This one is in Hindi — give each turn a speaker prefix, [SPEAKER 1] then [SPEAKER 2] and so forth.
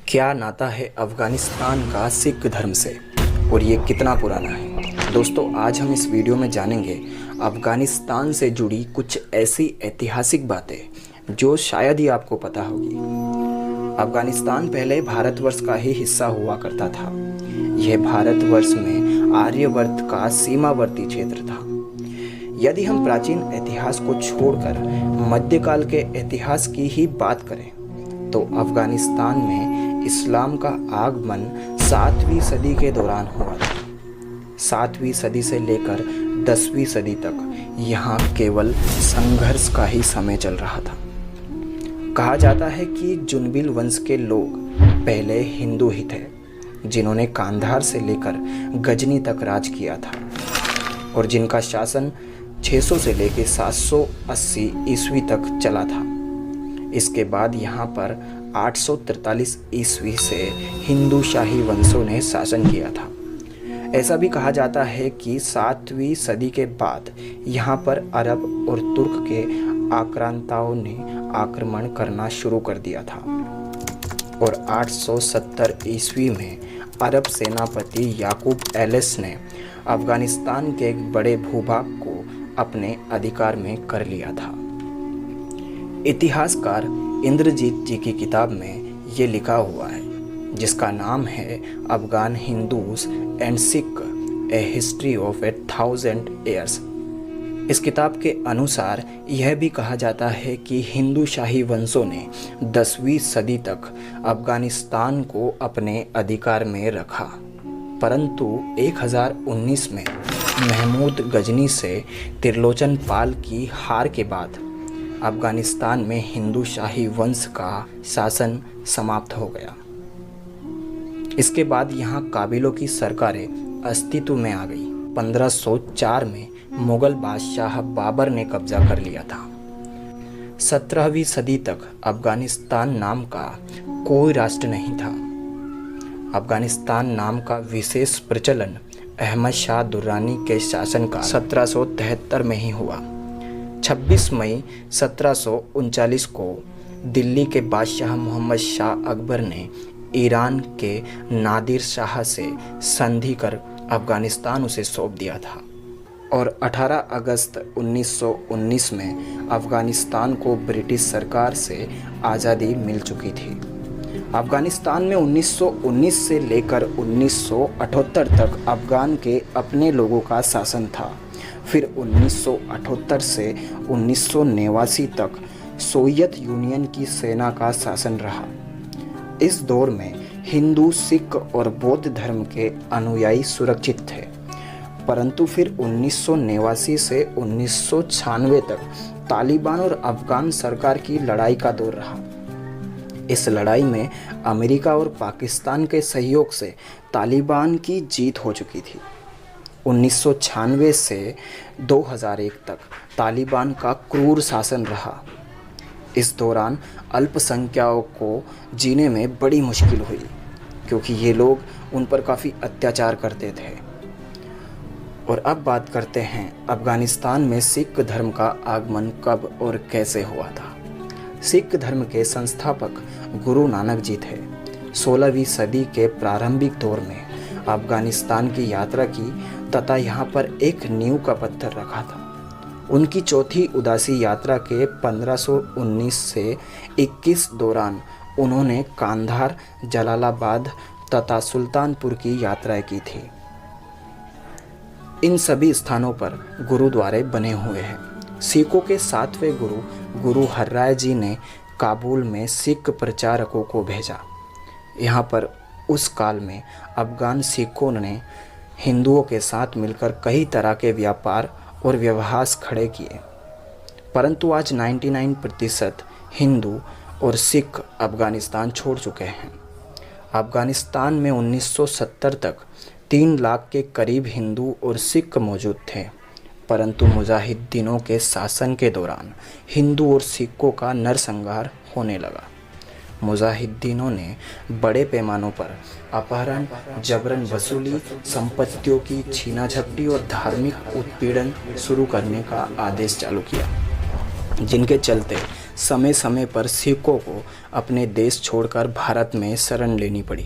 [SPEAKER 1] क्या नाता है अफ़गानिस्तान का सिख धर्म से और ये कितना पुराना है। दोस्तों, आज हम इस वीडियो में जानेंगे अफ़गानिस्तान से जुड़ी कुछ ऐसी ऐतिहासिक बातें जो शायद ही आपको पता होगी। अफ़गानिस्तान पहले भारतवर्ष का ही हिस्सा हुआ करता था। यह भारतवर्ष में आर्यवर्त का सीमावर्ती क्षेत्र था। यदि हम प्राचीन इतिहास को छोड़कर मध्यकाल के इतिहास की ही बात करें तो अफ़गानिस्तान में इस्लाम का आगमन 7वीं सदी के दौरान हुआ था। 7वीं सदी से लेकर 10वीं सदी तक यहाँ केवल संघर्ष का ही समय चल रहा था। कहा जाता है कि जुनबिल वंश के लोग पहले हिंदू ही थे, जिन्होंने कांधार से लेकर गजनी तक राज किया था और जिनका शासन 600 से लेकर 780 ईस्वी तक चला था। इसके बाद यहाँ पर 843 ईस्वी से हिंदू शाही वंशों ने शासन किया था। ऐसा भी कहा जाता है कि 7वीं सदी के बाद यहाँ पर अरब और तुर्क के आक्रांताओं ने आक्रमण करना शुरू कर दिया था और 870 ईस्वी में अरब सेनापति याकूब एलिस ने अफ़गानिस्तान के एक बड़े भूभाग को अपने अधिकार में कर लिया था। इतिहासकार इंद्रजीत जी की किताब में ये लिखा हुआ है, जिसका नाम है Afghan Hindus and Sikh A history of 1000 years. इस किताब के अनुसार यह भी कहा जाता है कि हिंदू शाही वंशों ने 10वीं सदी तक अफ़गानिस्तान को अपने अधिकार में रखा, परंतु 1019 में महमूद गजनी से त्रिलोचन पाल की हार के बाद अफ़गानिस्तान में हिंदू शाही वंश का शासन समाप्त हो गया। इसके बाद यहाँ काबिलों की सरकारें अस्तित्व में आ गई। 1504 में मुग़ल बादशाह बाबर ने कब्जा कर लिया था। 17वीं सदी तक अफ़गानिस्तान नाम का कोई राष्ट्र नहीं था। अफ़गानिस्तान नाम का विशेष प्रचलन अहमद शाह दुर्रानी के शासन का 1773 में ही हुआ। 26 मई 1739 को दिल्ली के बादशाह मोहम्मद शाह अकबर ने ईरान के नादिर शाह से संधि कर अफ़गानिस्तान उसे सौंप दिया था और 18 अगस्त 1919 में अफ़गानिस्तान को ब्रिटिश सरकार से आज़ादी मिल चुकी थी। अफ़गानिस्तान में 1919 से लेकर 1978 तक अफ़गान के अपने लोगों का शासन था। फिर 1978 से 1989 तक सोवियत यूनियन की सेना का शासन रहा। इस दौर में हिंदू, सिख और बौद्ध धर्म के अनुयायी सुरक्षित थे, परंतु फिर 1989 से 1996 तक तालिबान और अफ़गान सरकार की लड़ाई का दौर रहा। इस लड़ाई में अमेरिका और पाकिस्तान के सहयोग से तालिबान की जीत हो चुकी थी। 1996 से 2001 तक तालिबान का क्रूर शासन रहा। इस दौरान अल्पसंख्यकों को जीने में बड़ी मुश्किल हुई, क्योंकि ये लोग उन पर काफ़ी अत्याचार करते थे। और अब बात करते हैं अफ़गानिस्तान में सिख धर्म का आगमन कब और कैसे हुआ था। सिख धर्म के संस्थापक गुरु नानक जी थे। 16वीं सदी के प्रारंभिक दौर में अफ़गानिस्तान की यात्रा की तथा यहाँ पर एक नींव का पत्थर रखा था। उनकी चौथी उदासी यात्रा के 1519 से 21 दौरान उन्होंने कांधार, जलालाबाद तथा सुल्तानपुर की यात्राएं की थी। इन सभी स्थानों पर गुरुद्वारे बने हुए हैं। सिखों के 7वें गुरु गुरु हरराय जी ने काबुल में सिख प्रचारकों को भेजा। यहाँ पर उस काल में अफ़गान सिखों ने हिंदुओं के साथ मिलकर कई तरह के व्यापार और व्यवहार खड़े किए, परंतु आज 99% हिंदू और सिख अफ़गानिस्तान छोड़ चुके हैं। अफ़गानिस्तान में 1970 तक 3 लाख के करीब हिंदू और सिख मौजूद थे, परंतु मुजाहिदीनों के शासन के दौरान हिंदू और सिखों का नरसंहार होने लगा। मुजाहिदीनों ने बड़े पैमानों पर अपहरण, जबरन वसूली, संपत्तियों की छीना-झपटी और धार्मिक उत्पीड़न शुरू करने का आदेश चालू किया, जिनके चलते समय समय पर सिखों को अपने देश छोड़कर भारत में शरण लेनी पड़ी।